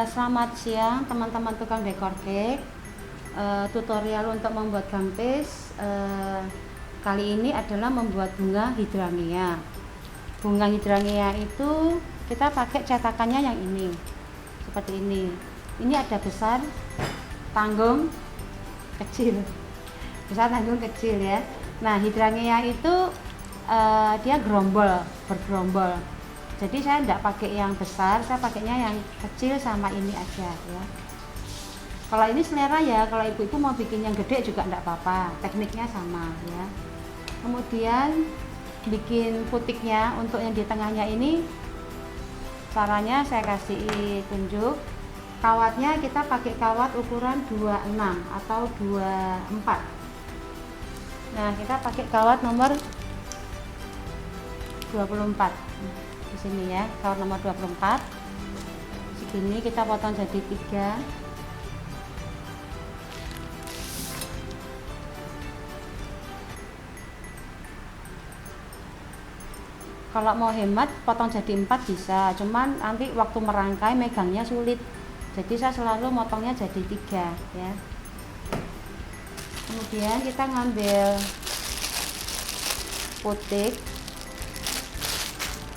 Selamat siang teman-teman tukang dekor cake. Tutorial untuk membuat gampis kali ini adalah membuat bunga hydrangea. Bunga hydrangea itu kita pakai cetakannya yang ini, seperti ini. Ini ada besar, tanggung, kecil. Besar, tanggung, kecil ya. Nah, hydrangea itu dia bergerombol. Jadi saya tidak pakai yang besar, saya pakainya yang kecil sama ini aja ya. Kalau ini selera ya, kalau ibu-ibu mau bikin yang gede juga tidak apa-apa, tekniknya sama ya. Kemudian bikin putiknya, untuk yang di tengahnya ini caranya saya kasih tunjuk. Kawatnya kita pakai kawat ukuran 26 atau 24. Nah, kita pakai kawat nomor 24 di sini ya, kawat nomor 24 segini. Kita potong jadi 3. Kalau mau hemat potong jadi 4 bisa, cuman nanti waktu merangkai megangnya sulit, jadi saya selalu motongnya jadi 3 ya. Kemudian kita ngambil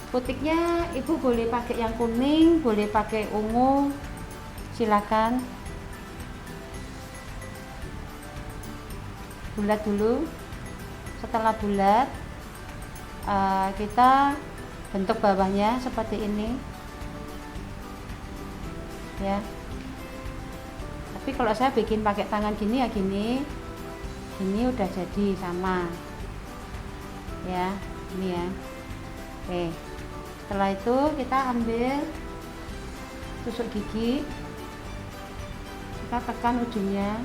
putiknya ibu boleh pakai yang kuning, boleh pakai ungu, silakan. Bulat dulu. Setelah bulat kita bentuk bawahnya seperti ini ya. Tapi kalau saya bikin pakai tangan gini ya gini udah jadi sama ya, ini ya. Oke, setelah itu kita ambil tusuk gigi, kita tekan ujungnya.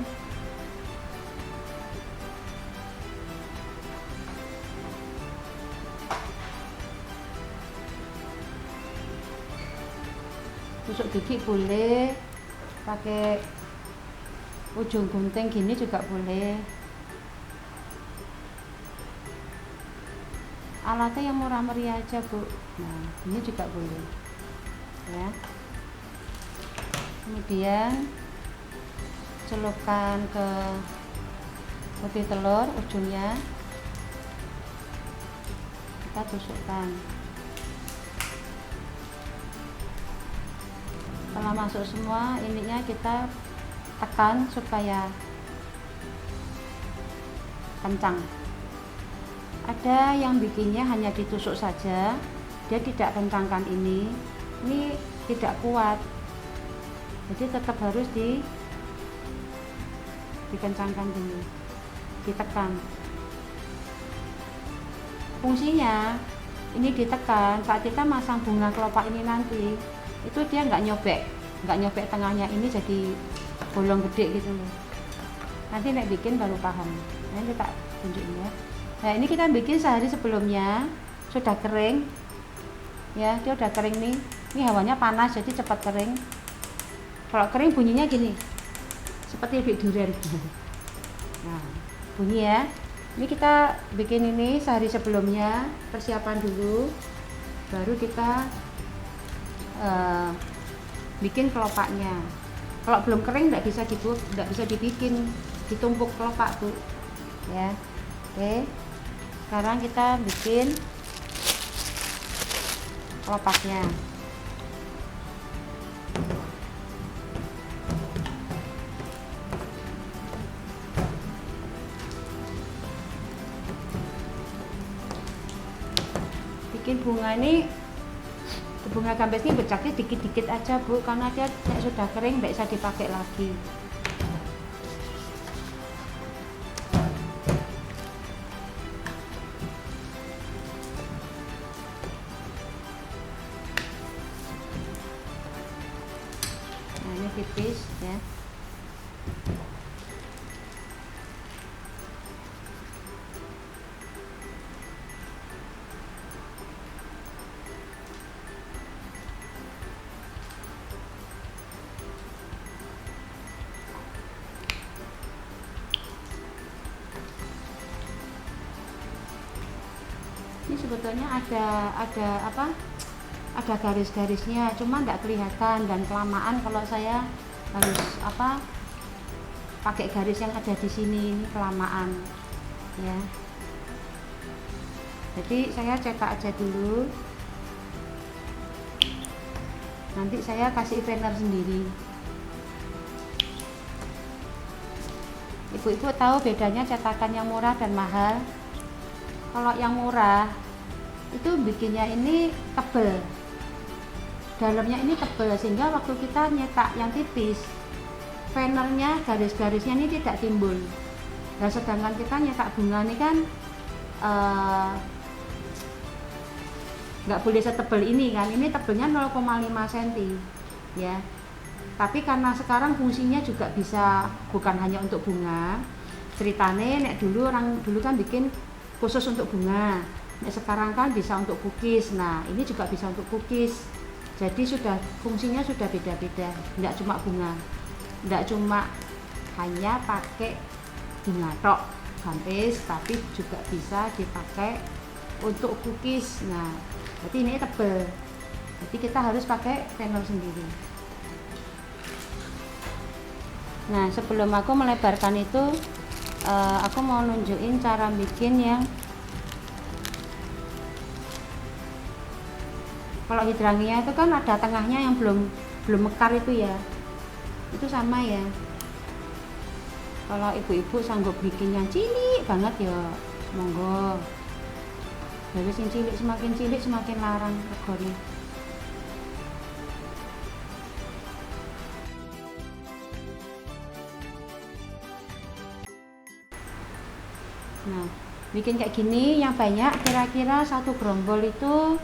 Tusuk gigi boleh pakai ujung gunting gini juga boleh. Alatnya yang murah meriah aja bu. Nah, ini juga boleh ya. Kemudian celupkan ke putih telur, ujungnya kita tusukkan. Setelah masuk semua, ininya kita tekan supaya kencang. Ada yang bikinnya hanya ditusuk saja, dia tidak kencangkan ini tidak kuat, jadi tetap harus dikencangkan dulu, ditekan. Fungsinya ini ditekan saat kita masang bunga kelopak ini nanti, itu dia nggak nyobek tengahnya ini jadi bolong gede gitu loh. Nanti nek bikin baru paham. Nanti tak tunjukin ya. Nah, ini kita bikin sehari sebelumnya, sudah kering ya, dia udah kering nih. Ini hawanya panas jadi cepat kering. Kalau kering bunyinya gini, seperti bibit durian. Nah, bunyi ya. Ini kita bikin ini sehari sebelumnya, persiapan dulu, baru kita bikin kelopaknya. Kalau belum kering nggak bisa dibikin, ditumpuk kelopak bu ya. Oke, sekarang kita bikin kelopaknya. Bikin bunga gampis ini bercaknya dikit-dikit aja bu, karena dia sudah kering tidak bisa dipakai lagi. Nah, ini tipis ya. Ini sebetulnya ada apa ada garis-garisnya, cuma nggak kelihatan dan kelamaan kalau saya harus pakai garis yang ada di sini, ini kelamaan ya. Jadi saya cetak aja dulu, nanti saya kasih veneer sendiri. Ibu-ibu tahu bedanya cetakan yang murah dan mahal? Kalau yang murah itu bikinnya ini tebel, dalamnya ini tebel, sehingga waktu kita nyetak yang tipis, veneernya, garis-garisnya ini tidak timbul. Nah, sedangkan kita nyetak bunga ini kan nggak boleh setebel ini kan, ini tebelnya 0,5 cm ya. Tapi karena sekarang fungsinya juga bisa bukan hanya untuk bunga, ceritane nek orang dulu kan bikin khusus untuk bunga, nek sekarang kan bisa untuk cookies. Nah ini juga bisa untuk cookies, jadi fungsinya sudah beda-beda, nggak cuma bunga, nggak cuma hanya pakai bunga tok gampis, tapi juga bisa dipakai untuk cookies. Nah berarti ini tebel, jadi kita harus pakai veneer sendiri. Nah sebelum aku melebarkan itu aku mau nunjukin cara bikin yang kalau hidrangia itu kan ada tengahnya yang belum mekar itu ya, itu sama ya. Kalau ibu-ibu sanggup bikin yang cilik banget ya monggo, dari cilik semakin larang regane. Nah bikin kayak gini yang banyak, kira-kira satu gerombol itu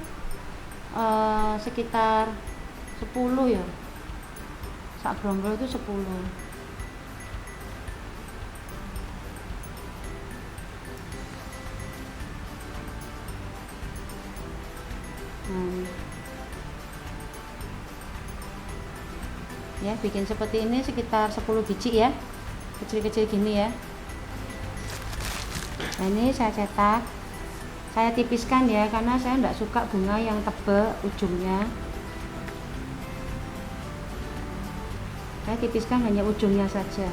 sekitar 10 ya, sak gerombol itu 10. Ya bikin seperti ini sekitar 10 biji ya, kecil-kecil gini ya. Nah ini saya cetak, saya tipiskan ya, karena saya tidak suka bunga yang tebal ujungnya. Saya tipiskan hanya ujungnya saja.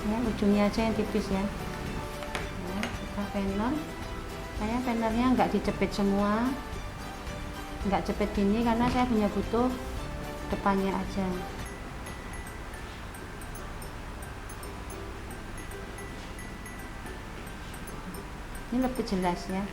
Ya, ujungnya aja yang tipis ya. Nah, kita veneer. Saya veneernya nggak dicepit semua, nggak cepet gini karena saya punya butuh depannya aja. Ini lebih jelas ya.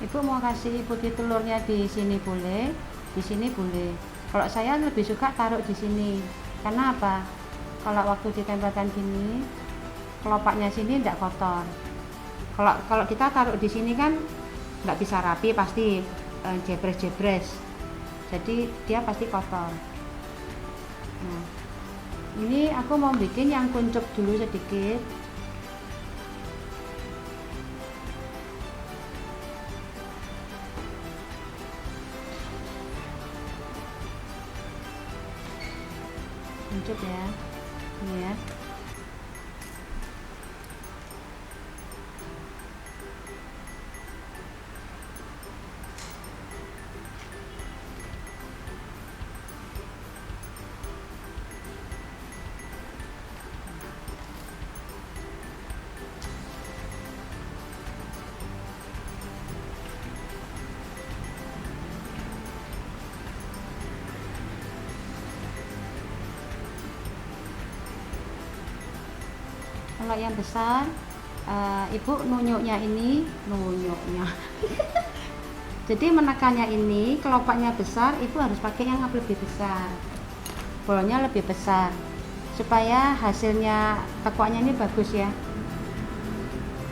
Ibu mau kasih putih telurnya di sini boleh, di sini boleh. Kalau saya lebih suka taruh di sini. Karena apa? Kalau waktu ditempelkan gini, kelopaknya sini tidak kotor. Kalau kita taruh di sini kan nggak bisa rapi, pasti jebres-jebres. Jadi dia pasti kotor. Nah, ini aku mau bikin yang kuncup dulu sedikit. Kuncup ya, ini ya. Kalau yang besar, ibu nunyuknya ini, nunyuknya. Jadi menekannya ini, kelopaknya besar, ibu harus pakai yang lebih besar, bolnya lebih besar, supaya hasilnya tekuannya ini bagus ya.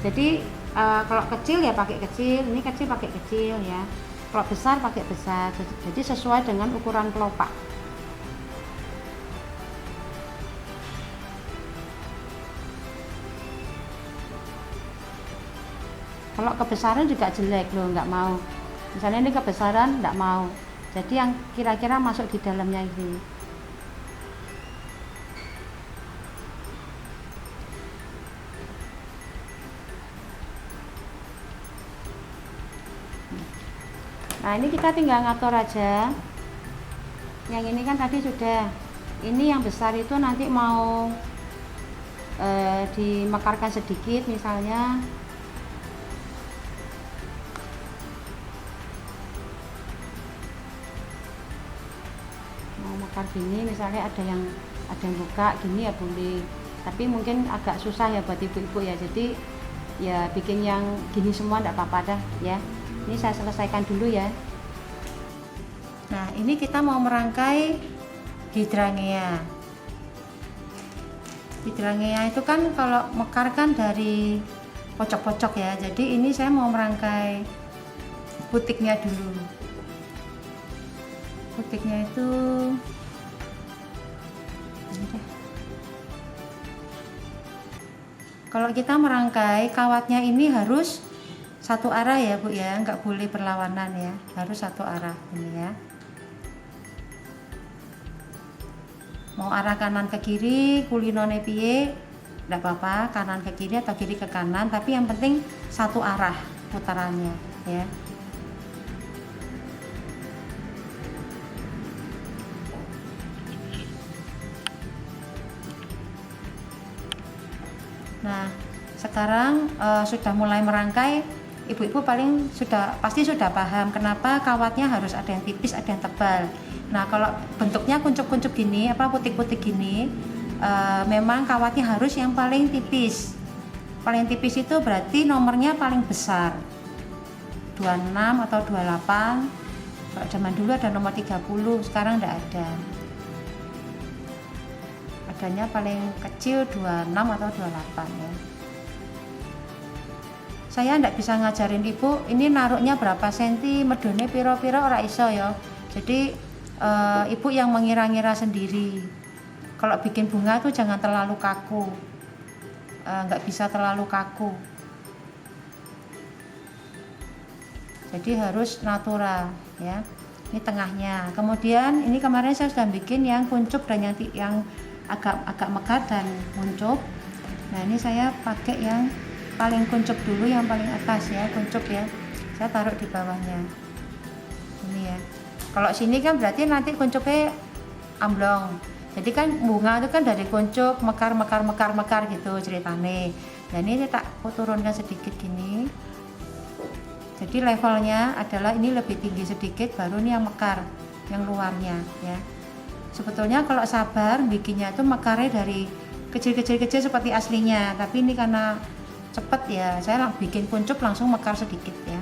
Jadi kalau kecil ya pakai kecil, ini kecil pakai kecil ya. Kalau besar pakai besar. Jadi sesuai dengan ukuran kelopak. Kalau kebesaran juga jelek loh, nggak mau. Misalnya ini kebesaran, nggak mau. Jadi yang kira-kira masuk di dalamnya ini. Nah ini kita tinggal ngatur aja. Yang ini kan tadi sudah. Ini yang besar itu nanti mau dimekarkan sedikit misalnya. Mau mekar gini misalnya ada yang buka gini ya boleh. Tapi mungkin agak susah ya buat ibu-ibu ya. Jadi ya bikin yang gini semua enggak apa-apa dah ya. Ini saya selesaikan dulu ya. Nah ini kita mau merangkai hydrangea. Hydrangea itu kan kalau mekar kan dari pojok-pojok ya. Jadi ini saya mau merangkai putiknya dulu. Putiknya itu kalau kita merangkai kawatnya ini harus satu arah ya Bu ya, nggak boleh berlawanan ya, harus satu arah ini ya. Mau arah kanan ke kiri, kulinone piye, nggak apa-apa, kanan ke kiri atau kiri ke kanan, tapi yang penting satu arah putarannya ya. Nah sekarang sudah mulai merangkai, ibu-ibu pasti sudah paham kenapa kawatnya harus ada yang tipis, ada yang tebal. Nah kalau bentuknya kuncup-kuncup gini, putik-putik gini, memang kawatnya harus yang paling tipis. Paling tipis itu berarti nomornya paling besar, 26 atau 28. Kalau zaman dulu ada nomor 30, sekarang tidak ada. Adanya paling kecil 26 atau 28 ya. Saya tidak bisa ngajarin ibu ini naruhnya berapa senti, medone piro-piro ora iso ya. Jadi ibu yang mengira-ngira sendiri. Kalau bikin bunga tuh jangan terlalu kaku, nggak bisa terlalu kaku. Jadi harus natural ya. Ini tengahnya. Kemudian ini kemarin saya sudah bikin yang kuncup dan yang agak mekar dan kuncup. Nah ini saya pakai yang paling kuncup dulu, yang paling atas ya, kuncup ya. Saya taruh di bawahnya. Ini ya. Kalau sini kan berarti nanti kuncupnya amblong. Jadi kan bunga itu kan dari kuncup mekar gitu ceritane. Dan ini tak turunkan sedikit gini. Jadi levelnya adalah ini lebih tinggi sedikit, baru ini yang mekar, yang luarnya ya. Sebetulnya kalau sabar bikinnya itu mekarnya dari kecil-kecil seperti aslinya, tapi ini karena cepet ya, saya bikin kuncup langsung mekar sedikit ya.